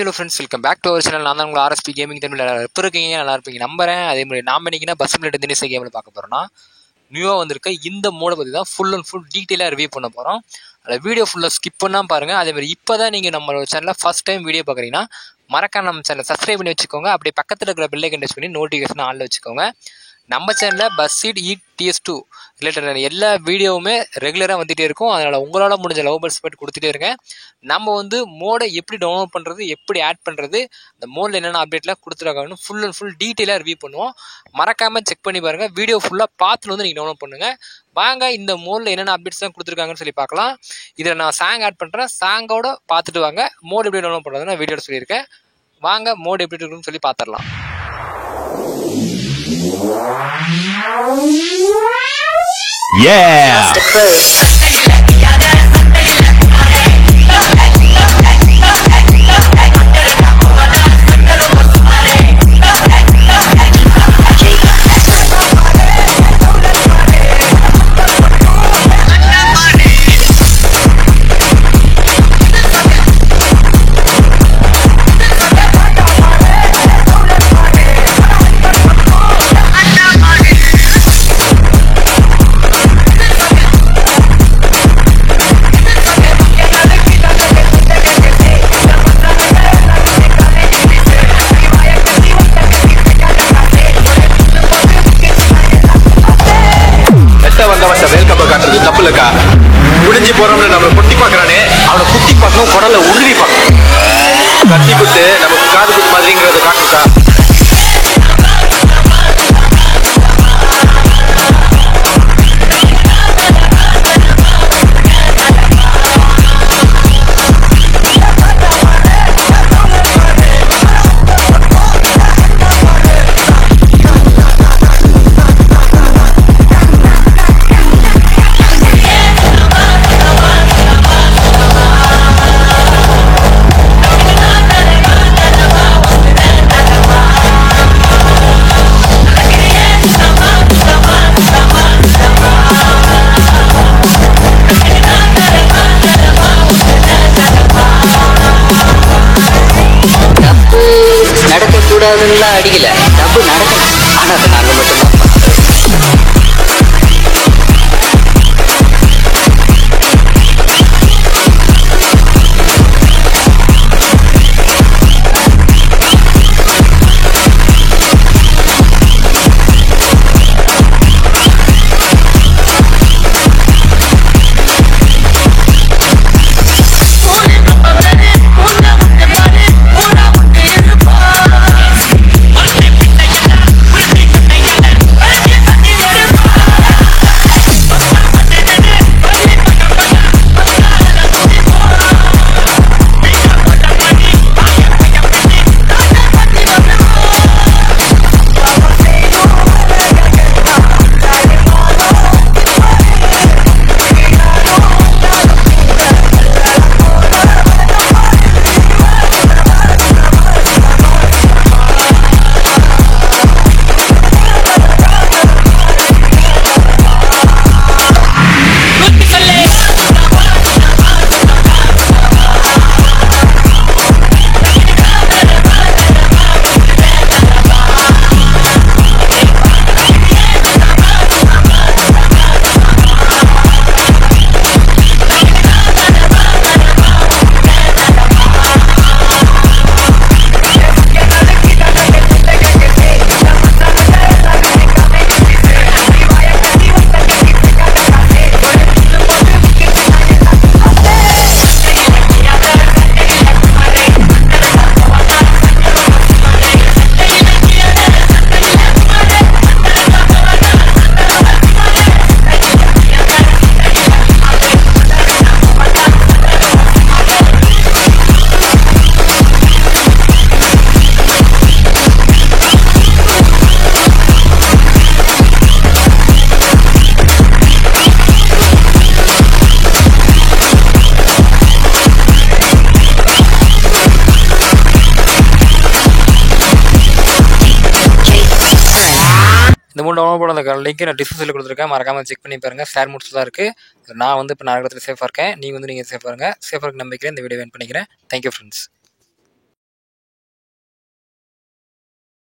Hello friends, welcome back to our channel. நான் தான் உங்களை ஆர்எஸ்பி கேமிங் தமிழ். எப்போ இருக்கீங்க? நல்லா இருப்பீங்க நம்புறேன். அதே மாதிரி நாம் இன்னைக்குன்னா பஸ் சிமுலேட்டர் தினேஷ் கேமில் பார்க்க போகிறோம்னா, நியூவாக வந்திருக்க இந்த மோடை பற்றி தான் ஃபுல் அண்ட் ஃபுல் டீட்டெயிலாக ரிவ்யூ பண்ண போகிறோம். அதில் வீடியோ ஃபுல்லாக ஸ்கிப் பண்ணால் பாருங்கள். அதேமாதிரி இப்போ தான் நீங்கள் நம்மளோட சேனலில் ஃபஸ்ட் டைம் வீடியோ பார்க்குறீங்கன்னா மறக்காம நம்ம சேனலை சப்ஸ்கிரைப் பண்ணி வச்சுக்கோங்க. அப்படியே பக்கத்தில் இருக்கிற பெல் ஐக்கன் டச் பண்ணி நோட்டிஃபிகேஷன் ஆனில் வச்சுக்கோங்க. நம்ம சேனலில் பஸ் சீட் TS2 ரிலேட்டட் எல்லா வீடியோவுமே ரெகுலராக வந்துகிட்டே இருக்கும். அதனால் உங்களால் முடிஞ்ச லவ் பர்ஸ் போய்ட்டு கொடுத்துட்டே இருக்கேன். நம்ம மோடை எப்படி டவுன்லோட் பண்ணுறது, எப்படி ஆட் பண்ணுறது, இந்த மோடில் என்னென்ன அப்டேட்லாம் கொடுத்துருக்காங்கன்னு ஃபுல் அண்ட் ஃபுல் டீட்டெயிலாக ரிவ்யூ பண்ணுவோம். மறக்காமல் செக் பண்ணி பாருங்கள். வீடியோ ஃபுல்லாக பார்த்துட்டு நீங்கள் டவுன்லோட் பண்ணுங்கள். வாங்க இந்த மோடில் என்னென்ன அப்டேட்ஸ்லாம் கொடுத்துருக்காங்கன்னு சொல்லி பார்க்கலாம். இதில் நான் சாங் ஆட் பண்ணுறேன். சாங்கோட பார்த்துட்டு வாங்க. மோடு எப்படி டவுன்லோட் பண்ணுறதுன்னு நான் வீடியோவில் சொல்லியிருக்கேன். வாங்க மோடு எப்படி இருக்குன்னு சொல்லி பார்த்துடலாம். Yeah! தப்புலக்கா முடிஞ்சு போறோம்னு நம்மளை குட்டி பாக்குறானே, அவனை குட்டி பார்க்கணும், குடல உருவி பார்க்கணும். கத்தி குத்து நமக்கு காது குத்து மாதிரிங்கிறத காட்டுக்கா. நடக்கக்கூடாதுன்னா அடிக்கல, தப்பு நடக்கணும். ஆனா அதை நாங்க மட்டும்தான் இந்த மூணு டவுன்லோட் பண்ண லிங்க் நான் டிஸ்கிரிப்ஷனில் கொடுத்துருக்கேன். மறக்காமல் செக் பண்ணி பாருங்கள். ஷேர் மூட்ஸ் தான் இருக்குது. நான் இப்போ நான் இடத்துல சேஃபாக இருக்கேன். நீங்கள் சேஃபாக இருங்க. சேஃபாக இருக்க நம்பிக்கையில் இந்த வீடியோ வேன் பண்ணிக்கிறேன். Thank you friends.